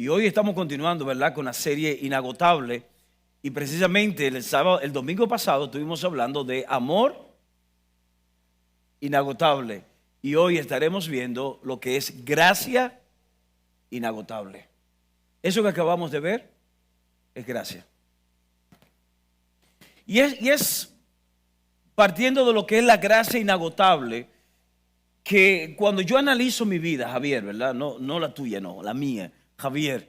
Y hoy estamos continuando, ¿verdad?, con la serie Inagotable. Y precisamente el domingo pasado estuvimos hablando de amor inagotable. Y hoy estaremos viendo lo que es gracia inagotable. Eso que acabamos de ver es gracia. Y es partiendo de lo que es la gracia inagotable que cuando yo analizo mi vida, Javier, ¿verdad? No la tuya, no, la mía, Javier.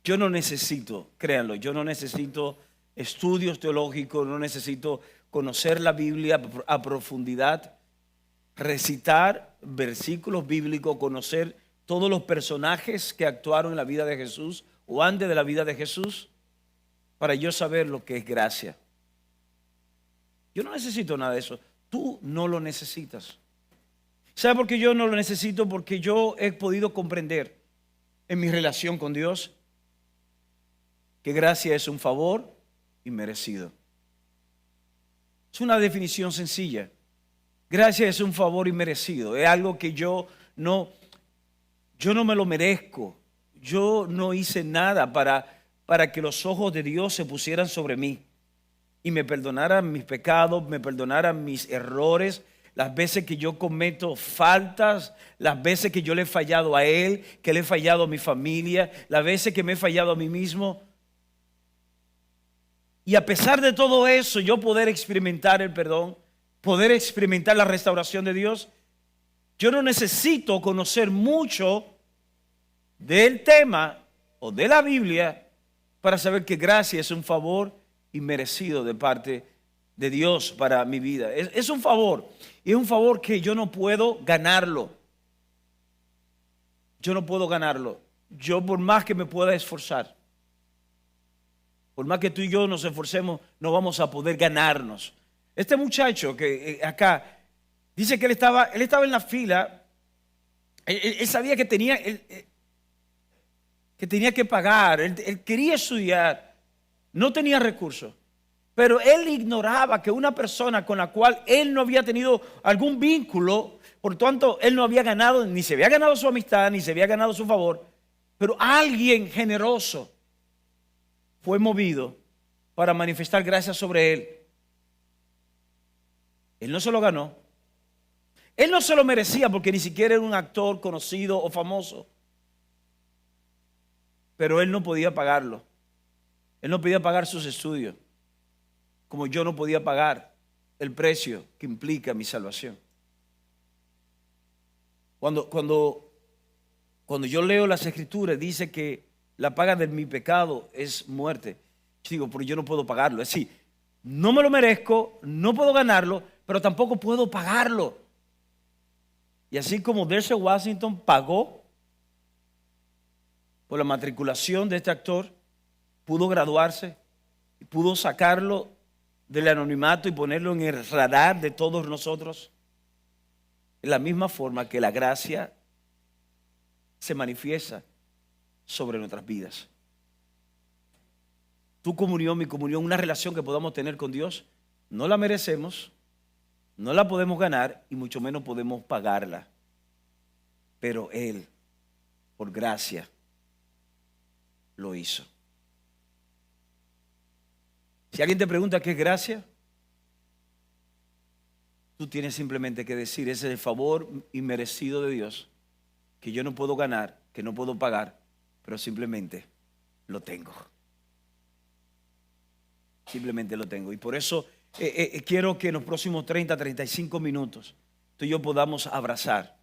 Yo no necesito, créanlo, yo no necesito estudios teológicos, no necesito conocer la Biblia a profundidad, recitar versículos bíblicos, conocer todos los personajes que actuaron en la vida de Jesús o antes de la vida de Jesús, para yo saber lo que es gracia. Yo no necesito nada de eso. Tú no lo necesitas. ¿Sabe por qué yo no lo necesito? Porque yo he podido comprender en mi relación con Dios que gracia es un favor inmerecido. Es una definición sencilla. Gracia es un favor inmerecido. Es algo que yo no me lo merezco. Yo no hice nada para que los ojos de Dios se pusieran sobre mí y me perdonaran mis pecados, me perdonaran mis errores, las veces que yo cometo faltas, las veces que yo le he fallado a Él, que le he fallado a mi familia, las veces que me he fallado a mí mismo. Y a pesar de todo eso, yo poder experimentar el perdón, poder experimentar la restauración de Dios, yo no necesito conocer mucho del tema o de la Biblia para saber que gracia es un favor inmerecido de parte de Dios para mi vida. Es un favor, y es un favor que yo no puedo ganarlo. Yo no puedo ganarlo. Yo, por más que me pueda esforzar, por más que tú y yo nos esforcemos, no vamos a poder ganarnos. Este muchacho que acá dice que él estaba en la fila. Él sabía que tenía que pagar. Él quería estudiar, no tenía recursos, pero él ignoraba que una persona con la cual él no había tenido algún vínculo, por tanto él no había ganado, ni se había ganado su amistad, ni se había ganado su favor, pero alguien generoso fue movido para manifestar gracia sobre él. Él no se lo ganó. Él no se lo merecía porque ni siquiera era un actor conocido o famoso. Pero él no podía pagarlo. Él no podía pagar sus estudios, como yo no podía pagar el precio que implica mi salvación. Cuando yo leo las Escrituras, dice que la paga de mi pecado es muerte. Yo digo, pero yo no puedo pagarlo. Es decir, no me lo merezco, no puedo ganarlo, pero tampoco puedo pagarlo. Y así como Denzel Washington pagó por la matriculación de este actor, pudo graduarse y pudo sacarlo del anonimato y ponerlo en el radar de todos nosotros, de la misma forma que la gracia se manifiesta sobre nuestras vidas. Tu comunión, mi comunión, una relación que podamos tener con Dios, no la merecemos, no la podemos ganar y mucho menos podemos pagarla. Pero Él, por gracia, lo hizo. Si alguien te pregunta qué es gracia, tú tienes simplemente que decir, ese es el favor inmerecido de Dios, que yo no puedo ganar, que no puedo pagar, pero simplemente lo tengo. Simplemente lo tengo. Y por eso quiero que en los próximos 35 minutos tú y yo podamos abrazar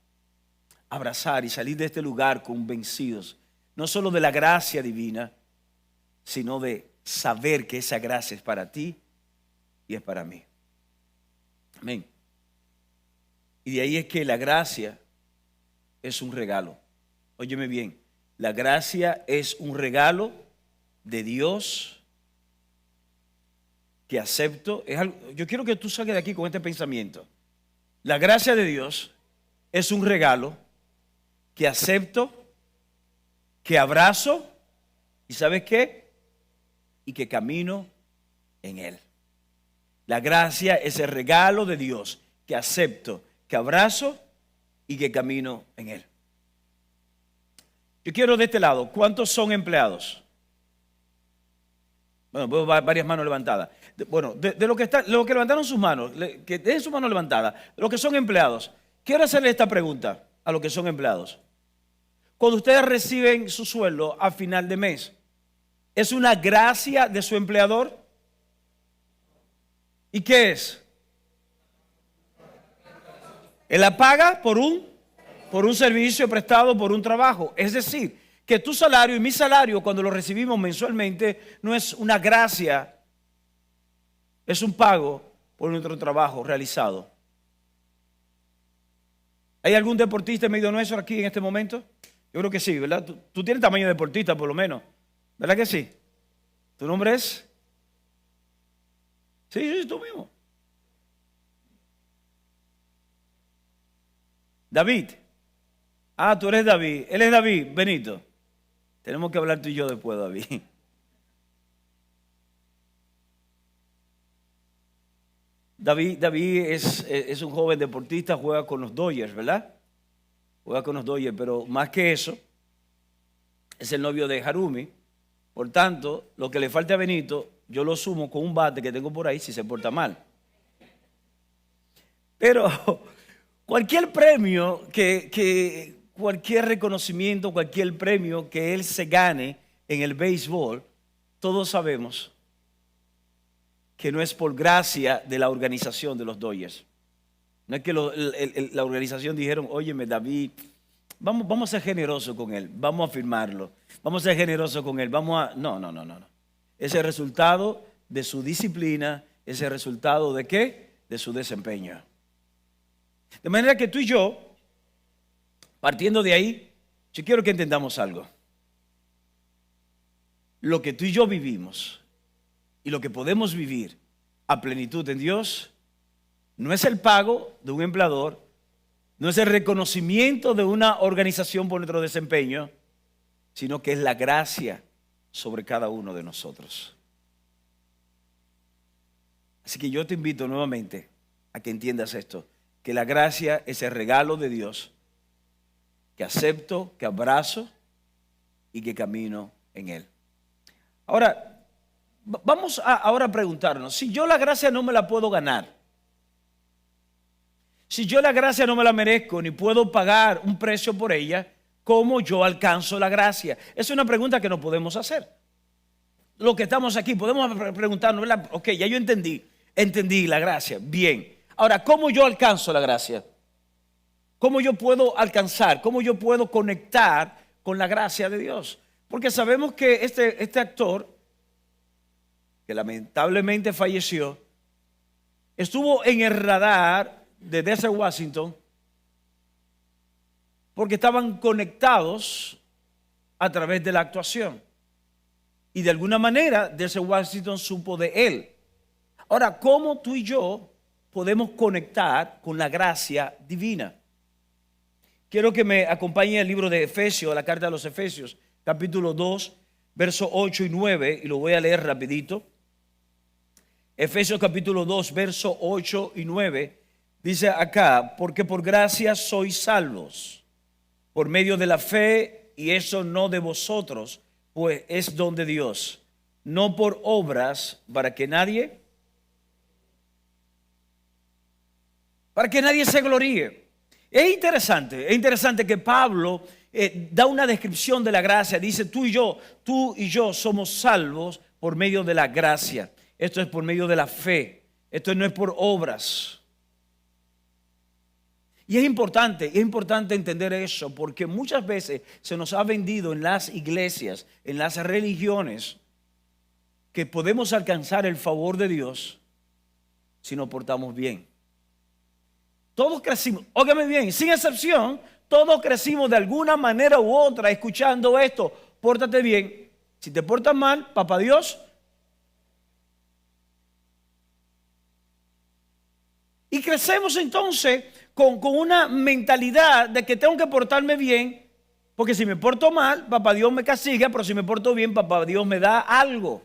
y salir de este lugar convencidos, no solo de la gracia divina, sino de saber que esa gracia es para ti y es para mí. Amén. Y de ahí es que la gracia es un regalo. Óyeme bien, la gracia es un regalo de Dios que acepto. Yo quiero que tú salgas de aquí con este pensamiento. La gracia de Dios es un regalo que acepto, que abrazo y ¿sabes qué? Y que camino en Él. La gracia es el regalo de Dios que acepto, que abrazo y que camino en Él. Yo quiero de este lado, ¿cuántos son empleados? Bueno, veo varias manos levantadas. Bueno, de los que levantaron sus manos, que den sus manos levantadas, los que son empleados, quiero hacerle esta pregunta a los que son empleados. Cuando ustedes reciben su sueldo a final de mes, ¿es una gracia de su empleador? ¿Y qué es? Él la paga por un servicio prestado, por un trabajo. Es decir, que tu salario y mi salario, cuando lo recibimos mensualmente, no es una gracia, es un pago por nuestro trabajo realizado. ¿Hay algún deportista en medio nuestro aquí en este momento? Yo creo que sí, ¿verdad? Tú tienes tamaño de deportista por lo menos, ¿verdad que sí? ¿Tu nombre es? Sí, tú mismo. David. Ah, tú eres David. Él es David, Benito. Tenemos que hablar tú y yo después, David. David es un joven deportista, juega con los Dodgers, ¿verdad? Juega con los Dodgers, pero más que eso, es el novio de Harumi. Por tanto, lo que le falta a Benito, yo lo sumo con un bate que tengo por ahí si se porta mal. Pero cualquier premio, cualquier reconocimiento, cualquier premio que él se gane en el béisbol, todos sabemos que no es por gracia de la organización de los Dodgers. No es que la organización dijeron, óyeme David, vamos a ser generosos con él, vamos a firmarlo, vamos a ser generosos con él, No. Es el resultado de su disciplina, es el resultado de ¿qué? De su desempeño. De manera que tú y yo, partiendo de ahí, yo quiero que entendamos algo. Lo que tú y yo vivimos y lo que podemos vivir a plenitud en Dios no es el pago de un empleador, no es el reconocimiento de una organización por nuestro desempeño, sino que es la gracia sobre cada uno de nosotros. Así que yo te invito nuevamente a que entiendas esto, que la gracia es el regalo de Dios que acepto, que abrazo y que camino en Él. Ahora, vamos ahora a preguntarnos, si yo la gracia no me la puedo ganar, si yo la gracia no me la merezco ni puedo pagar un precio por ella, ¿cómo yo alcanzo la gracia? Es una pregunta que no podemos hacer. Los que estamos aquí podemos preguntarnos, ¿verdad? Ok, ya yo entendí la gracia, bien. Ahora, ¿cómo yo alcanzo la gracia? ¿Cómo yo puedo alcanzar? ¿Cómo yo puedo conectar con la gracia de Dios? Porque sabemos que este actor, que lamentablemente falleció, estuvo en el radar de Denzel Washington porque estaban conectados a través de la actuación. Y de alguna manera Denzel Washington supo de él. Ahora, ¿cómo tú y yo podemos conectar con la gracia divina? Quiero que me acompañe el libro de Efesios, la carta de los Efesios, capítulo 2, versos 8 y 9, y lo voy a leer rapidito. Efesios capítulo 2, versos 8 y 9, dice acá, porque por gracia sois salvos, por medio de la fe, y eso no de vosotros, pues es don de Dios, no por obras, para que nadie se gloríe. Es interesante que Pablo da una descripción de la gracia. Dice, tú y yo somos salvos por medio de la gracia. Esto es por medio de la fe. Esto no es por obras. Y es importante entender eso, porque muchas veces se nos ha vendido en las iglesias, en las religiones, que podemos alcanzar el favor de Dios si nos portamos bien. Todos crecimos, óigame bien, sin excepción, todos crecimos de alguna manera u otra escuchando esto, pórtate bien. Si te portas mal, papá Dios. Y crecemos entonces con una mentalidad de que tengo que portarme bien, porque si me porto mal, papá Dios me castiga, pero si me porto bien, papá Dios me da algo.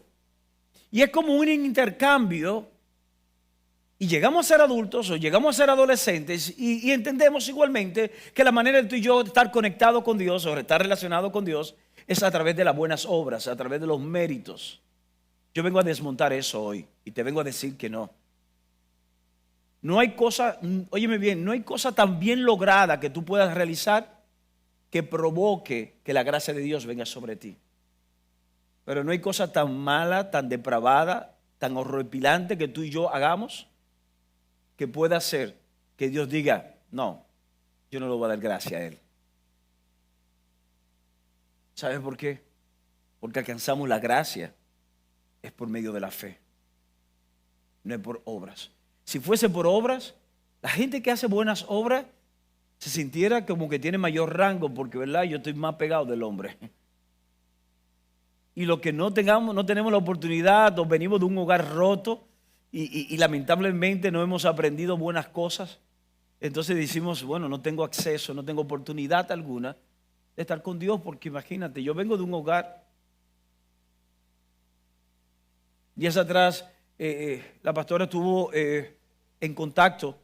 Y es como un intercambio Y llegamos a ser adultos o llegamos a ser adolescentes y entendemos igualmente que la manera de tú y yo estar conectado con Dios o estar relacionado con Dios es a través de las buenas obras, a través de los méritos. Yo vengo a desmontar eso hoy y te vengo a decir que no. No hay cosa, óyeme bien, no hay cosa tan bien lograda que tú puedas realizar que provoque que la gracia de Dios venga sobre ti. Pero no hay cosa tan mala, tan depravada, tan horripilante que tú y yo hagamos que pueda hacer que Dios diga, no, yo no le voy a dar gracia a él. ¿Sabes por qué? Porque alcanzamos la gracia es por medio de la fe, no es por obras. Si fuese por obras, la gente que hace buenas obras se sintiera como que tiene mayor rango, porque verdad, yo estoy más pegado del hombre. Y los que no tenemos la oportunidad o venimos de un hogar roto y lamentablemente no hemos aprendido buenas cosas, entonces decimos, bueno, no tengo acceso, no tengo oportunidad alguna de estar con Dios, porque imagínate, yo vengo de un hogar. Días atrás la pastora estuvo en contacto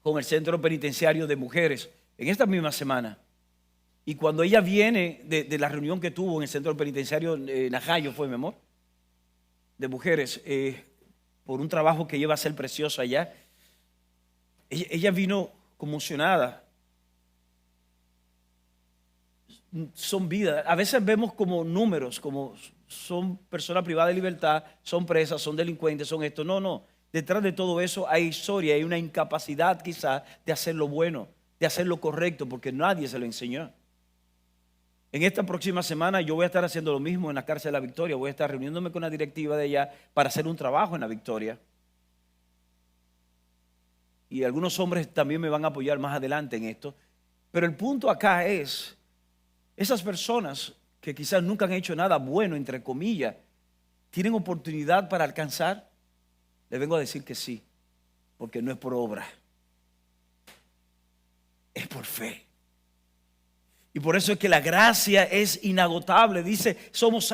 con el centro penitenciario de mujeres en esta misma semana. Y cuando ella viene de la reunión que tuvo en el centro penitenciario Najayo, fue mi amor, de mujeres, por un trabajo que lleva a ser precioso allá, ella vino conmocionada. Son vidas, a veces vemos como números, como son personas privadas de libertad, son presas, son delincuentes, son esto. No, detrás de todo eso hay historia, hay una incapacidad quizás de hacer lo bueno, de hacer lo correcto, porque nadie se lo enseñó. En esta próxima semana yo voy a estar haciendo lo mismo en la cárcel de la Victoria. Voy a estar reuniéndome con la directiva de ella para hacer un trabajo en la Victoria. Y algunos hombres también me van a apoyar más adelante en esto. Pero el punto acá es, esas personas que quizás nunca han hecho nada bueno, entre comillas, ¿tienen oportunidad para alcanzar? Les vengo a decir que sí, porque no es por obra, es por fe. Y por eso es que la gracia es inagotable. Dice, somos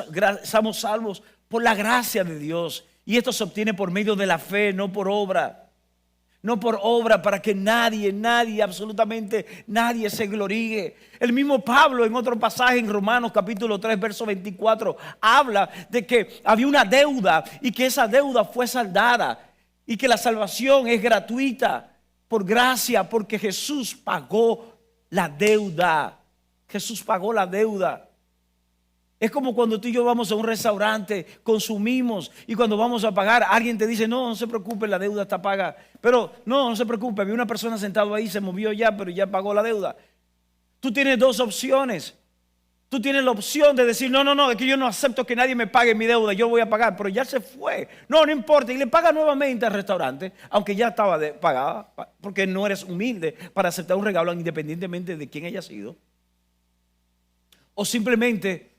salvos por la gracia de Dios. Y esto se obtiene por medio de la fe, no por obra. No por obra para que nadie, absolutamente nadie se gloríe. El mismo Pablo en otro pasaje en Romanos capítulo 3, verso 24, habla de que había una deuda y que esa deuda fue saldada. Y que la salvación es gratuita por gracia, porque Jesús pagó la deuda. Jesús pagó la deuda. Es como cuando tú y yo vamos a un restaurante, consumimos y cuando vamos a pagar, alguien te dice, no se preocupe, la deuda está paga. Pero no se preocupe, había una persona sentada ahí, se movió ya, pero ya pagó la deuda. Tú tienes dos opciones. Tú tienes la opción de decir, no, es que yo no acepto que nadie me pague mi deuda, yo voy a pagar, pero ya se fue. No importa, y le paga nuevamente al restaurante, aunque ya estaba pagada, porque no eres humilde para aceptar un regalo independientemente de quién haya sido. O simplemente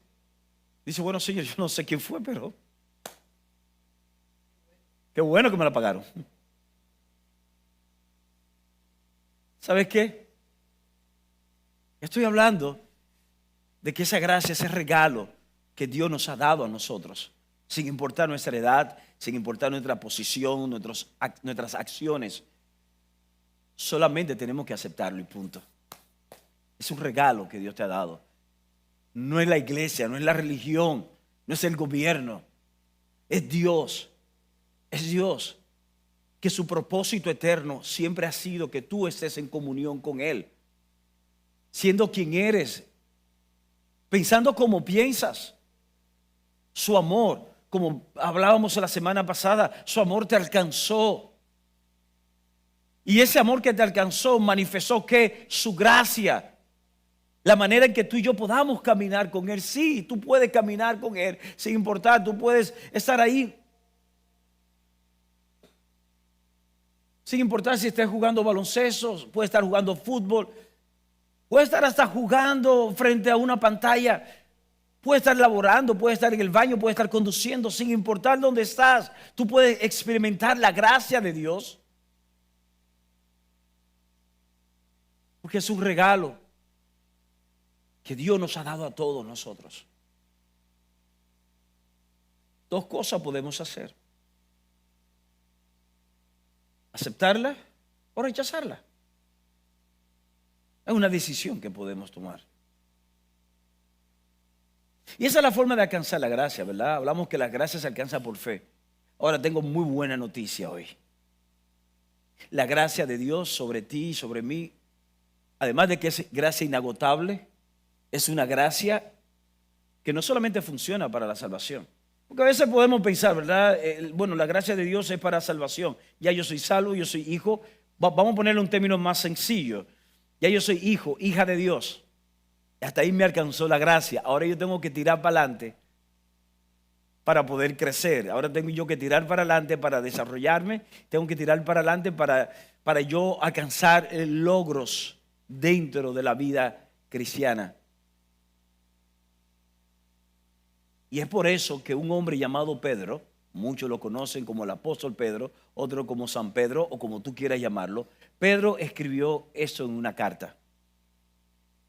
dice, bueno, señor, yo no sé quién fue, pero qué bueno que me la pagaron. ¿Sabes qué? Estoy hablando de que esa gracia, ese regalo que Dios nos ha dado a nosotros, sin importar nuestra edad, sin importar nuestra posición, nuestras acciones, solamente tenemos que aceptarlo y punto. Es un regalo que Dios te ha dado. No es la iglesia, no es la religión, no es el gobierno, es Dios. Es Dios, que su propósito eterno siempre ha sido que tú estés en comunión con Él, siendo quien eres, pensando como piensas. Su amor, como hablábamos la semana pasada, su amor te alcanzó. Y ese amor que te alcanzó manifestó que su gracia. La manera en que tú y yo podamos caminar con Él. Sí, tú puedes caminar con Él sin importar, tú puedes estar ahí. Sin importar si estés jugando baloncesto, puedes estar jugando fútbol, puedes estar hasta jugando frente a una pantalla, puedes estar laborando, puedes estar en el baño, puedes estar conduciendo, sin importar dónde estás. Tú puedes experimentar la gracia de Dios. Porque es un regalo que Dios nos ha dado a todos nosotros. Dos cosas podemos hacer. aceptarla o rechazarla. Es una decisión que podemos tomar. Y esa es la forma de alcanzar la gracia, ¿verdad? Hablamos que la gracia se alcanza por fe. Ahora tengo muy buena noticia hoy. La gracia de Dios sobre ti y sobre mí, además de que es gracia inagotable, es una gracia que no solamente funciona para la salvación. Porque a veces podemos pensar, ¿verdad? Bueno, la gracia de Dios es para salvación. Ya yo soy salvo, yo soy hijo. Vamos a ponerle un término más sencillo. Ya yo soy hijo, hija de Dios. Hasta ahí me alcanzó la gracia. Ahora yo tengo que tirar para adelante para poder crecer. Ahora tengo yo que tirar para adelante para desarrollarme. Tengo que tirar para adelante para yo alcanzar logros dentro de la vida cristiana. Y es por eso que un hombre llamado Pedro, muchos lo conocen como el apóstol Pedro, otro como San Pedro o como tú quieras llamarlo, Pedro escribió eso en una carta.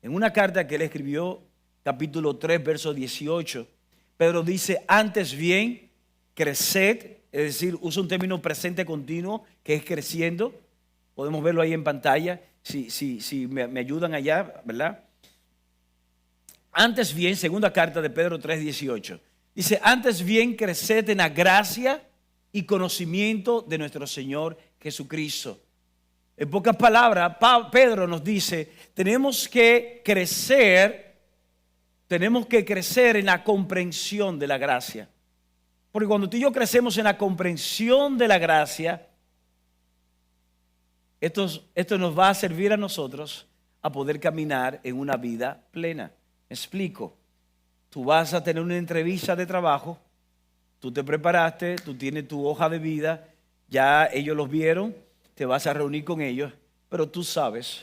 En una carta que él escribió, capítulo 3, verso 18, Pedro dice, antes bien, creced, es decir, usa un término presente continuo que es creciendo. Podemos verlo ahí en pantalla, si me ayudan allá, ¿verdad? Antes bien, segunda carta de Pedro 3, 18, dice, antes bien, creced en la gracia y conocimiento de nuestro Señor Jesucristo. En pocas palabras, Pedro nos dice, tenemos que crecer en la comprensión de la gracia. Porque cuando tú y yo crecemos en la comprensión de la gracia, esto nos va a servir a nosotros a poder caminar en una vida plena. Me explico. Tú vas a tener una entrevista de trabajo, tú te preparaste, tú tienes tu hoja de vida, ya ellos los vieron, te vas a reunir con ellos, pero tú sabes,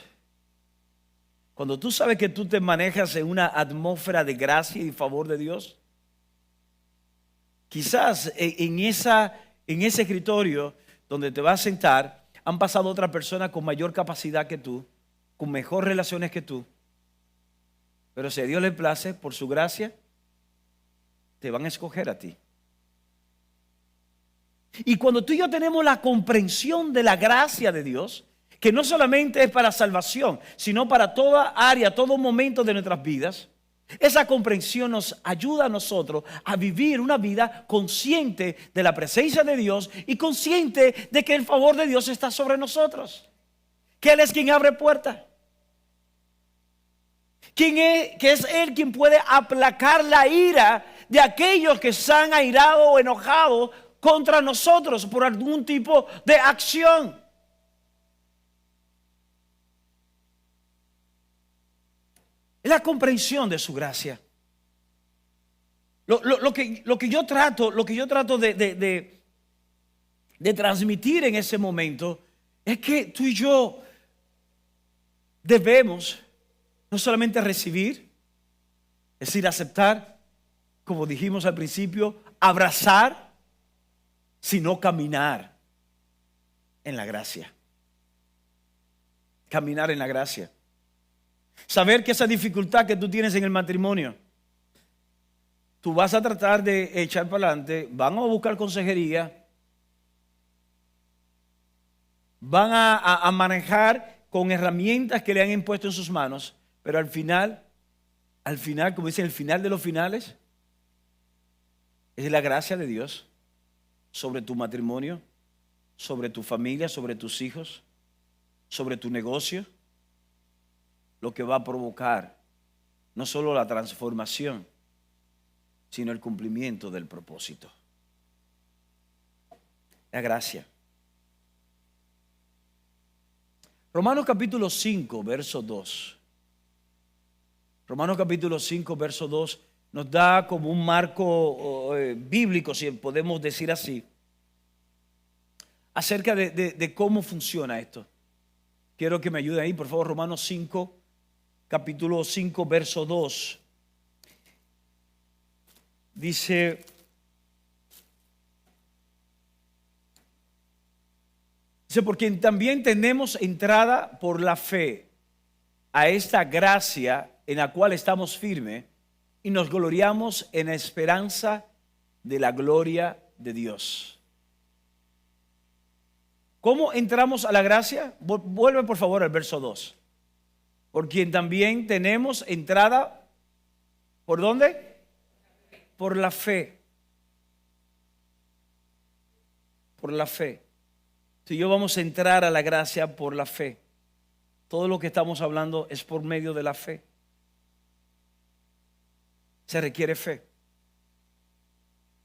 cuando tú sabes que tú te manejas en una atmósfera de gracia y favor de Dios, quizás en ese escritorio donde te vas a sentar, han pasado otras personas con mayor capacidad que tú, con mejores relaciones que tú, pero si a Dios le place, por su gracia, te van a escoger a ti. Y cuando tú y yo tenemos la comprensión de la gracia de Dios, que no solamente es para salvación, sino para toda área, todo momento de nuestras vidas, esa comprensión nos ayuda a nosotros a vivir una vida consciente de la presencia de Dios y consciente de que el favor de Dios está sobre nosotros, que Él es quien abre puertas, que es Él quien puede aplacar la ira de aquellos que se han airado o enojado contra nosotros por algún tipo de acción. Es la comprensión de su gracia. Lo que yo trato de transmitir en ese momento es que tú y yo debemos no solamente recibir, es decir, aceptar, como dijimos al principio, abrazar, sino caminar en la gracia. Caminar en la gracia. Saber que esa dificultad que tú tienes en el matrimonio, tú vas a tratar de echar para adelante, van a buscar consejería, van a manejar con herramientas que le han impuesto en sus manos, pero al final, como dicen, el final de los finales, es la gracia de Dios sobre tu matrimonio, sobre tu familia, sobre tus hijos, sobre tu negocio, lo que va a provocar no solo la transformación, sino el cumplimiento del propósito. La gracia. Romanos capítulo 5, verso 2. Romanos capítulo 5, verso 2 nos da como un marco bíblico, si podemos decir así, acerca de cómo funciona esto. Quiero que me ayuden ahí, por favor, Romanos 5, capítulo 5, verso 2. Dice, porque también tenemos entrada por la fe a esta gracia en la cual estamos firmes y nos gloriamos en la esperanza de la gloria de Dios. ¿Cómo entramos a la gracia? Vuelve por favor al verso 2. Por quien también tenemos entrada, ¿por dónde? Por la fe. Por la fe. Si yo vamos a entrar a la gracia por la fe. Todo lo que estamos hablando es por medio de la fe. Se requiere fe.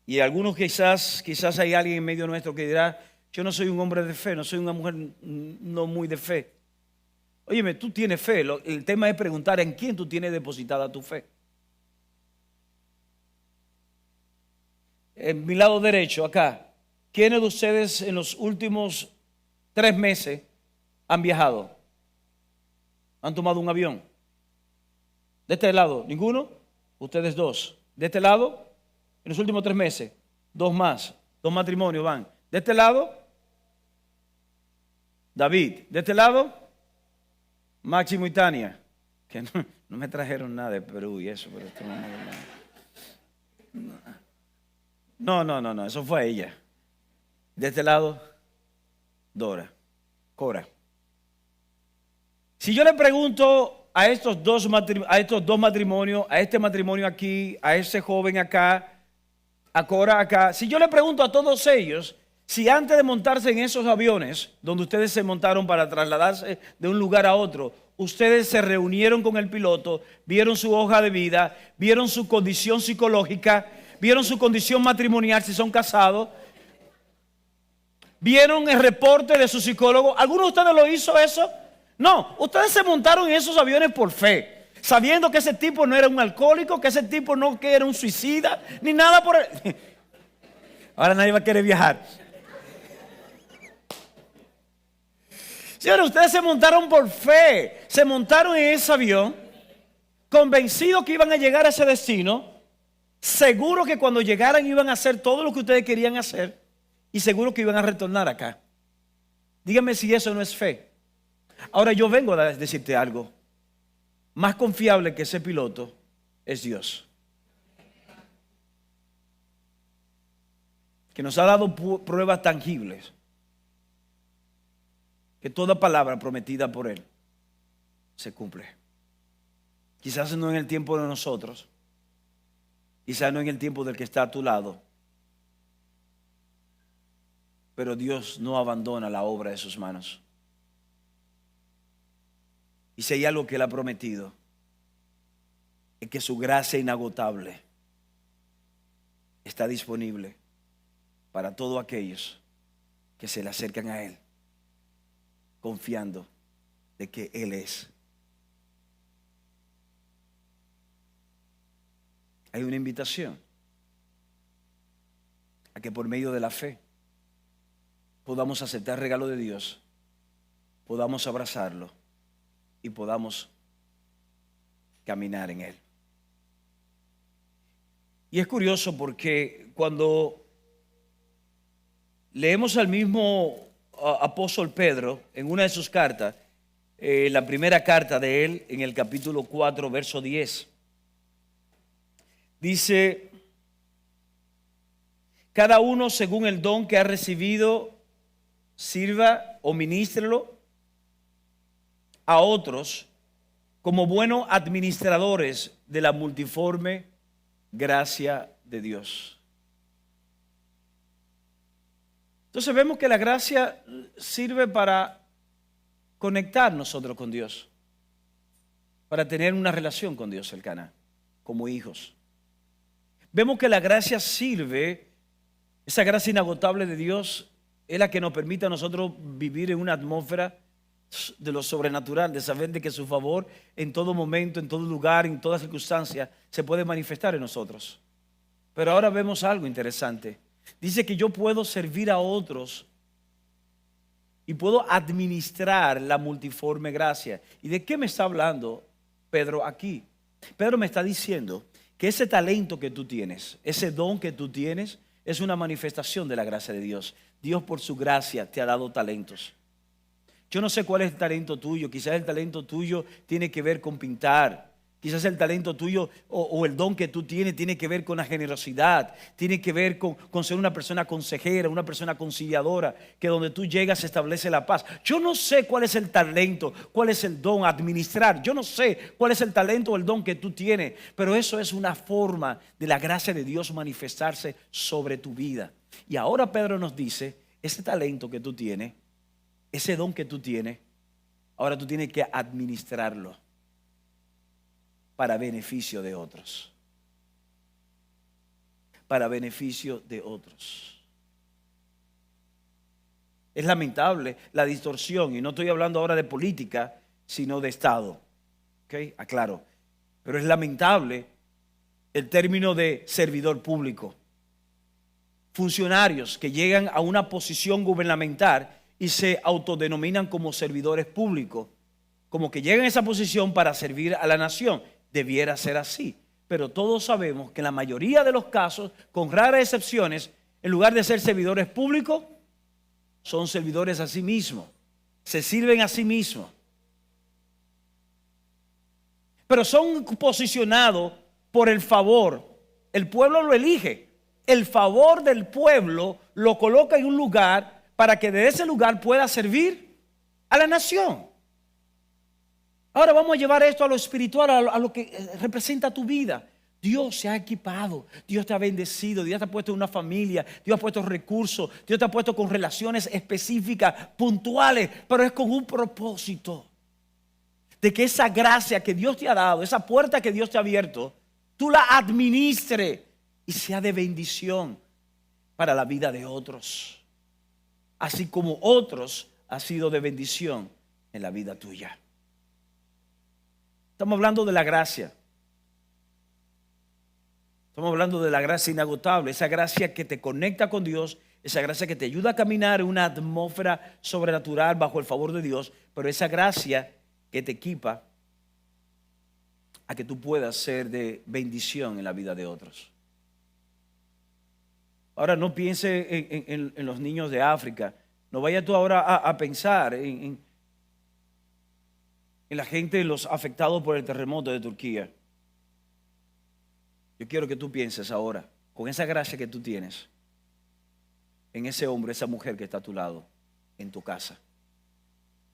Y algunos quizás hay alguien en medio nuestro que dirá, yo no soy un hombre de fe, no soy una mujer no muy de fe. Óyeme, tú tienes fe. El tema es preguntar en quién tú tienes depositada tu fe. En mi lado derecho, acá, ¿quiénes de ustedes en los últimos 3 meses han viajado? ¿Han tomado un avión? De este lado, ¿ninguno? Ustedes 2. De este lado, en los últimos 3 meses, 2 más. 2 matrimonios van. De este lado, David. De este lado, Máximo y Tania. Que no me trajeron nada de Perú y eso, pero esto no, eso fue ella. De este lado, Dora, Cora. Si yo le pregunto a estos dos matrimonios, a este matrimonio aquí, a ese joven acá, a Cora acá, si yo le pregunto a todos ellos, si antes de montarse en esos aviones, donde ustedes se montaron para trasladarse de un lugar a otro, ustedes se reunieron con el piloto, vieron su hoja de vida, vieron su condición psicológica, vieron su condición matrimonial si son casados, vieron el reporte de su psicólogo. ¿Alguno de ustedes lo hizo eso? No, ustedes se montaron en esos aviones por fe, sabiendo que ese tipo no era un alcohólico, que ese tipo no que era un suicida, ni nada por el... Ahora nadie va a querer viajar. Señores, ustedes se montaron por fe, se montaron en ese avión, convencidos que iban a llegar a ese destino, seguro que cuando llegaran iban a hacer todo lo que ustedes querían hacer y seguro que iban a retornar acá. Díganme si eso no es fe. Ahora yo vengo a decirte algo. Más confiable que ese piloto es Dios, que nos ha dado pruebas tangibles que toda palabra prometida por Él se cumple. Quizás no en el tiempo de nosotros, quizás no en el tiempo del que está a tu lado, pero Dios no abandona la obra de sus manos. Y si hay algo que Él ha prometido, es que su gracia inagotable está disponible para todos aquellos que se le acercan a Él, confiando de que Él es. Hay una invitación a que por medio de la fe podamos aceptar el regalo de Dios, podamos abrazarlo y podamos caminar en Él. Y es curioso porque cuando leemos al mismo apóstol Pedro en una de sus cartas, la primera carta de él en el capítulo 4, verso 10, dice: cada uno según el don que ha recibido sirva o ministrelo a otros como buenos administradores de la multiforme gracia de Dios. Entonces vemos que la gracia sirve para conectar nosotros con Dios, para tener una relación con Dios cercana, como hijos. Vemos que la gracia sirve, esa gracia inagotable de Dios es la que nos permite a nosotros vivir en una atmósfera de lo sobrenatural, de saber de que su favor en todo momento, en todo lugar, en toda circunstancia se puede manifestar en nosotros. Pero ahora vemos algo interesante. Dice que yo puedo servir a otros y puedo administrar la multiforme gracia. ¿Y de qué me está hablando Pedro aquí? Pedro me está diciendo que ese talento que tú tienes, ese don que tú tienes, es una manifestación de la gracia de Dios. Dios por su gracia te ha dado talentos. Yo no sé cuál es el talento tuyo. Quizás el talento tuyo tiene que ver con pintar. Quizás el talento tuyo o el don que tú tienes tiene que ver con la generosidad, tiene que ver con ser una persona consejera, una persona conciliadora, que donde tú llegas se establece la paz. Yo no sé cuál es el talento, cuál es el don, administrar. Yo no sé cuál es el talento o el don que tú tienes, pero eso es una forma de la gracia de Dios manifestarse sobre tu vida. Y ahora Pedro nos dice, ese talento que tú tienes, ese don que tú tienes, ahora tú tienes que administrarlo para beneficio de otros. Para beneficio de otros. Es lamentable la distorsión, y no estoy hablando ahora de política, sino de Estado. ¿Ok? Aclaro. Pero es lamentable el término de servidor público. Funcionarios que llegan a una posición gubernamental y se autodenominan como servidores públicos, como que llegan a esa posición para servir a la nación. Debiera ser así, pero todos sabemos que en la mayoría de los casos, con raras excepciones, en lugar de ser servidores públicos, son servidores a sí mismos, se sirven a sí mismos. Pero son posicionados por el favor, el pueblo lo elige, el favor del pueblo lo coloca en un lugar para que de ese lugar pueda servir a la nación. Ahora vamos a llevar esto a lo espiritual, a lo que representa tu vida. Dios se ha equipado, Dios te ha bendecido, Dios te ha puesto en una familia, Dios ha puesto recursos, Dios te ha puesto con relaciones específicas, puntuales, pero es con un propósito. De que esa gracia que Dios te ha dado, esa puerta que Dios te ha abierto, tú la administres y sea de bendición para la vida de otros. Así como otros han sido de bendición en la vida tuya. Estamos hablando de la gracia. Estamos hablando de la gracia inagotable, esa gracia que te conecta con Dios, esa gracia que te ayuda a caminar en una atmósfera sobrenatural bajo el favor de Dios, pero esa gracia que te equipa a que tú puedas ser de bendición en la vida de otros. Ahora no piense en los niños de África, no vayas tú ahora a pensar en la gente, los afectados por el terremoto de Turquía. Yo quiero que tú pienses ahora, con esa gracia que tú tienes, en ese hombre, esa mujer que está a tu lado, en tu casa.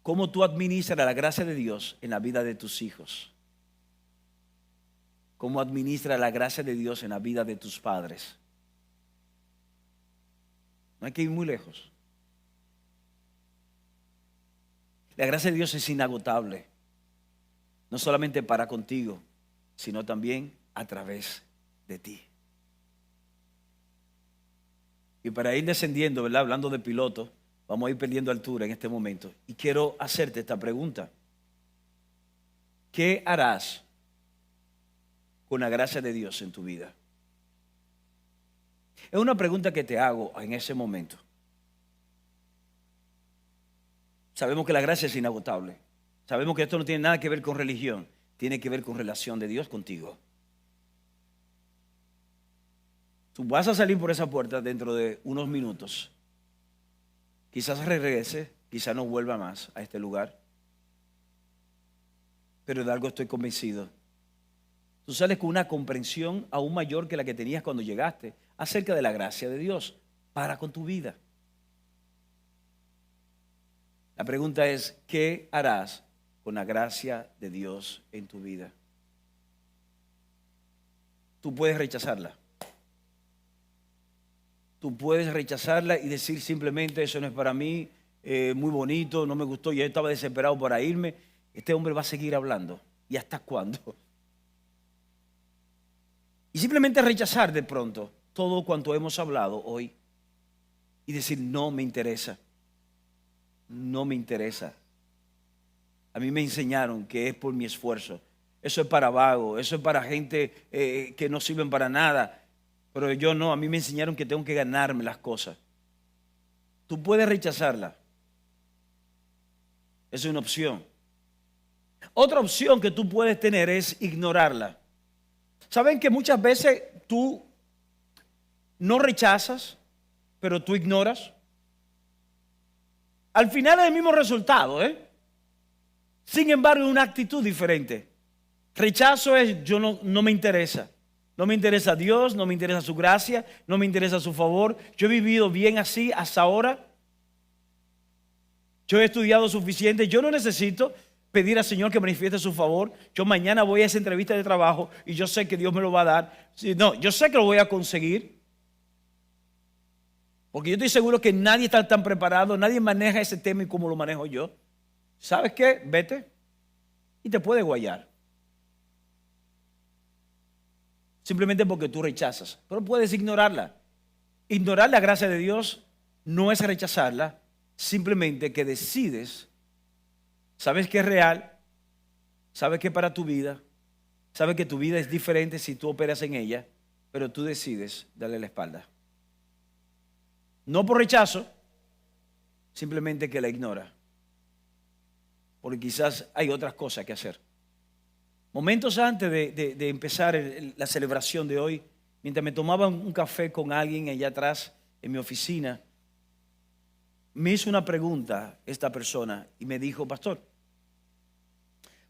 Cómo tú administras la gracia de Dios en la vida de tus hijos. Cómo administras la gracia de Dios en la vida de tus padres. No hay que ir muy lejos. La gracia de Dios es inagotable. No solamente para contigo, sino también a través de ti. Y para ir descendiendo, ¿verdad? Hablando de piloto, vamos a ir perdiendo altura en este momento. Y quiero hacerte esta pregunta. ¿Qué harás con la gracia de Dios en tu vida? Es una pregunta que te hago en ese momento. Sabemos que la gracia es inagotable. Sabemos que esto no tiene nada que ver con religión. Tiene que ver con relación de Dios contigo. Tú vas a salir por esa puerta dentro de unos minutos. Quizás regrese, quizás no vuelva más a este lugar. Pero de algo estoy convencido. Tú sales con una comprensión aún mayor que la que tenías cuando llegaste acerca de la gracia de Dios para con tu vida. La pregunta es, ¿qué harás con la gracia de Dios en tu vida? Tú puedes rechazarla. Tú puedes rechazarla y decir simplemente, eso no es para mí, muy bonito, no me gustó, yo estaba desesperado para irme. Este hombre va a seguir hablando. ¿Y hasta cuándo? Y simplemente rechazar de pronto todo cuanto hemos hablado hoy y decir, no me interesa. No me interesa. A mí me enseñaron que es por mi esfuerzo. Eso es para vagos, eso es para gente que no sirven para nada. Pero yo no, a mí me enseñaron que tengo que ganarme las cosas. Tú puedes rechazarla. Es una opción. Otra opción que tú puedes tener es ignorarla. ¿Saben que muchas veces tú no rechazas, pero tú ignoras? Al final es el mismo resultado, ¿eh? Sin embargo, es una actitud diferente. Rechazo es yo no me interesa. No me interesa Dios, no me interesa su gracia, no me interesa su favor. Yo he vivido bien así hasta ahora. Yo he estudiado suficiente. Yo no necesito pedir al Señor que manifieste su favor. Yo mañana voy a esa entrevista de trabajo y yo sé que Dios me lo va a dar. No, yo sé que lo voy a conseguir. Porque yo estoy seguro que nadie está tan preparado, nadie maneja ese tema como lo manejo yo. ¿Sabes qué? Vete y te puede guayar. Simplemente porque tú rechazas. Pero puedes ignorarla. Ignorar la gracia de Dios no es rechazarla, simplemente que decides, sabes que es real, sabes que es para tu vida, sabes que tu vida es diferente si tú operas en ella, pero tú decides darle la espalda. No por rechazo, simplemente que la ignora. Porque quizás hay otras cosas que hacer. Momentos antes de empezar la celebración de hoy, mientras me tomaba un café con alguien allá atrás en mi oficina, me hizo una pregunta esta persona y me dijo, pastor,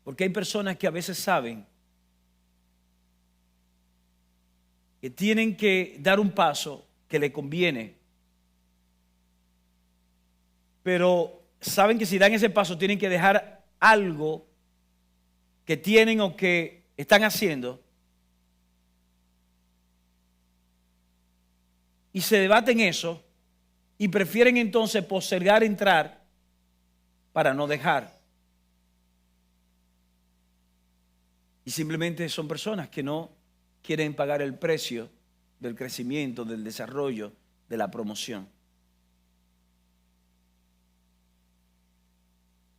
porque hay personas que a veces saben que tienen que dar un paso que le conviene, pero saben que si dan ese paso tienen que dejar algo que tienen o que están haciendo y se debaten eso y prefieren entonces postergar entrar para no dejar. Y simplemente son personas que no quieren pagar el precio del crecimiento, del desarrollo, de la promoción.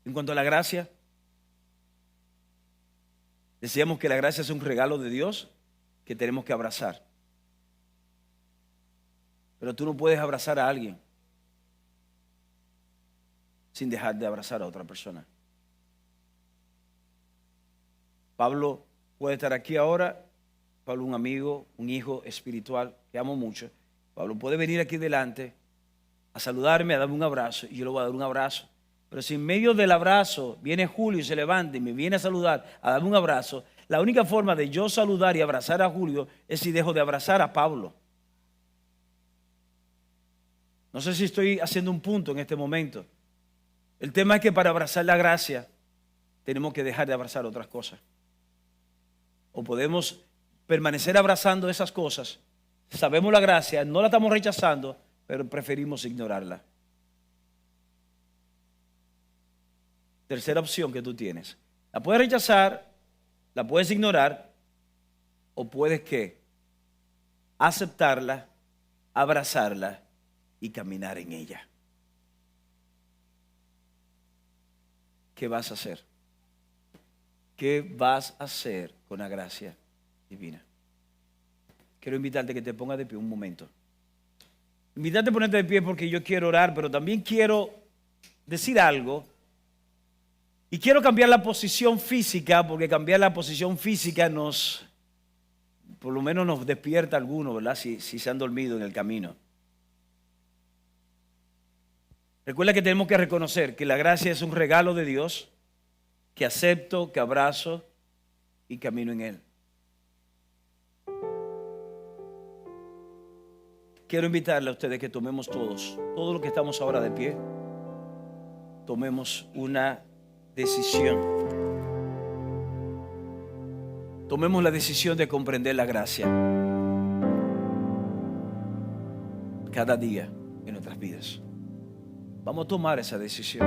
En cuanto a la gracia, decíamos que la gracia es un regalo de Dios que tenemos que abrazar. Pero tú no puedes abrazar a alguien sin dejar de abrazar a otra persona. Pablo puede estar aquí ahora. Pablo, un amigo, un hijo espiritual que amo mucho. Pablo puede venir aquí delante a saludarme, a darme un abrazo, y yo le voy a dar un abrazo. Pero si en medio del abrazo viene Julio y se levanta y me viene a saludar, a darme un abrazo, la única forma de yo saludar y abrazar a Julio es si dejo de abrazar a Pablo. No sé si estoy haciendo un punto en este momento. El tema es que para abrazar la gracia tenemos que dejar de abrazar otras cosas. O podemos permanecer abrazando esas cosas. Sabemos la gracia, no la estamos rechazando, pero preferimos ignorarla. Tercera opción que tú tienes. La puedes rechazar, la puedes ignorar, o puedes ¿qué? Aceptarla, abrazarla y caminar en ella. ¿Qué vas a hacer? ¿Qué vas a hacer con la gracia divina? Quiero invitarte a que te pongas de pie un momento. Invitarte a ponerte de pie porque yo quiero orar, pero también quiero decir algo. Y quiero cambiar la posición física, porque cambiar la posición física por lo menos nos despierta a algunos, ¿verdad? Si se han dormido en el camino. Recuerda que tenemos que reconocer que la gracia es un regalo de Dios, que acepto, que abrazo y camino en Él. Quiero invitarle a ustedes que tomemos todos los que estamos ahora de pie, tomemos una decisión. Tomemos la decisión de comprender la gracia cada día en nuestras vidas. Vamos a tomar esa decisión.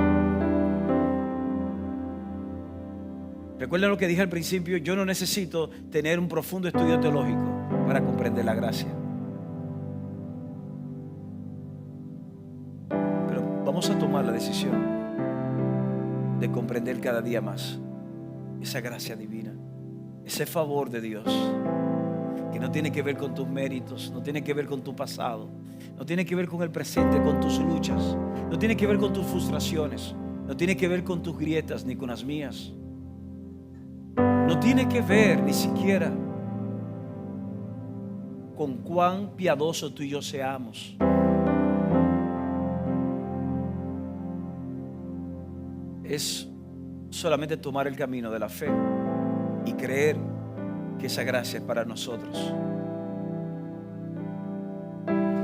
Recuerden lo que dije al principio, yo no necesito tener un profundo estudio teológico para comprender la gracia. Pero vamos a tomar la decisión de comprender cada día más esa gracia divina, ese favor de Dios, que no tiene que ver con tus méritos, no tiene que ver con tu pasado, no tiene que ver con el presente, con tus luchas, no tiene que ver con tus frustraciones, no tiene que ver con tus grietas ni con las mías, no tiene que ver ni siquiera con cuán piadoso tú y yo seamos. Es solamente tomar el camino de la fe y creer que esa gracia es para nosotros.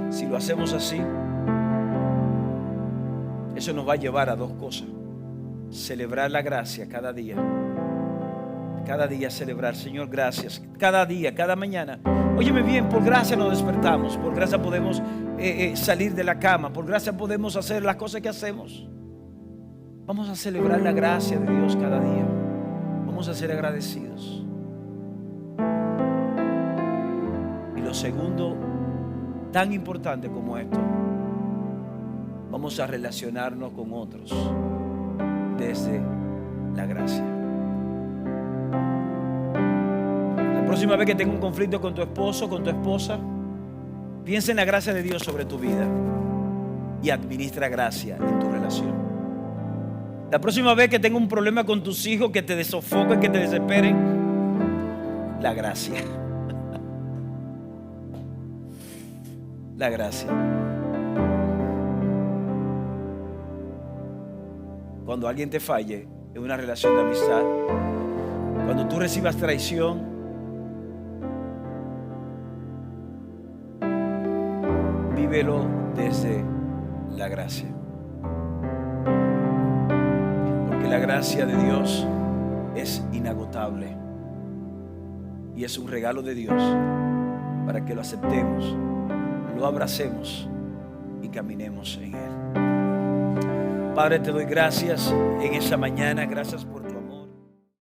Si lo hacemos así, eso nos va a llevar a dos cosas: celebrar la gracia cada día. Cada día celebrar, Señor, gracias. Cada día, cada mañana. Óyeme bien, por gracia nos despertamos. Por gracia podemos salir de la cama. Por gracia podemos hacer las cosas que hacemos. Vamos a celebrar la gracia de Dios cada día. Vamos a ser agradecidos. Y lo segundo, tan importante como esto, vamos a relacionarnos con otros desde la gracia. La próxima vez que tenga un conflicto con tu esposo, con tu esposa, piensa en la gracia de Dios sobre tu vida y administra gracia en tu relación. La próxima vez que tenga un problema con tus hijos que te sofoquen, que te desesperen, la gracia. La gracia. Cuando alguien te falle en una relación de amistad, cuando tú recibas traición, vívelo desde la gracia. Porque la gracia de Dios es inagotable y es un regalo de Dios para que lo aceptemos, lo abracemos y caminemos en Él. Padre, te doy gracias en esta mañana. Gracias por